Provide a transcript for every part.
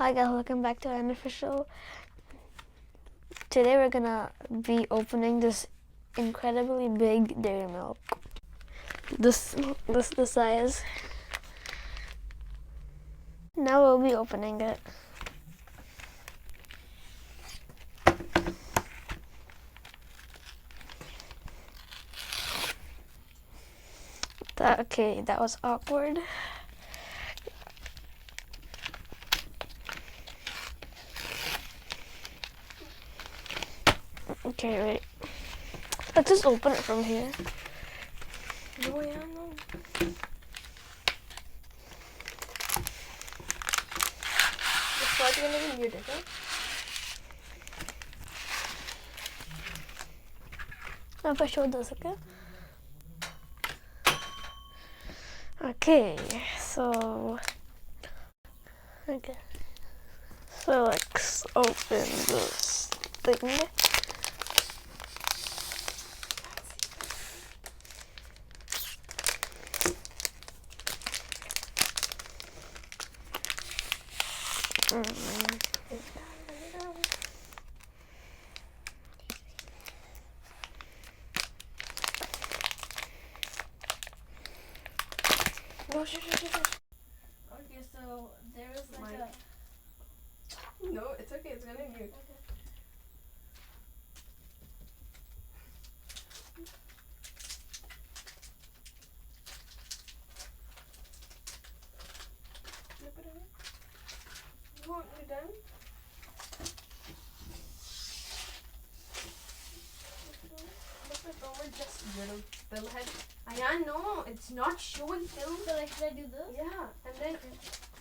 Hi guys, welcome back to Unofficial. Today we're gonna be opening this incredibly big dairy milk. This the size. Now we'll be opening it. Okay, that was awkward. Okay, wait. Let's just open it from here. No, yeah, no. The spot gonna be muted, huh? If I show this, okay? Okay, so let's open this thing. No, shh. Okay, so there is like a... No, it's okay. It's gonna mute. Okay. Flip it around. You want me done? Look at over just little billhead. Ayan, no, it's not showing film. So like, should I do this? Yeah, and then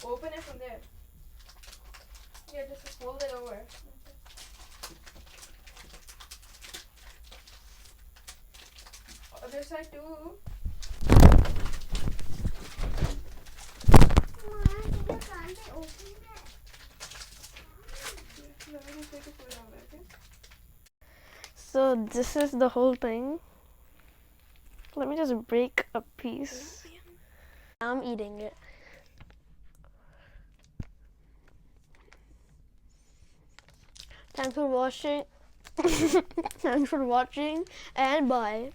open it from there. Yeah, just fold it over. Other side too. Let me just take a photo of it, okay? So this is the whole thing. Let me just break a piece. I'm eating it. Thanks for watching. Thanks for watching and bye.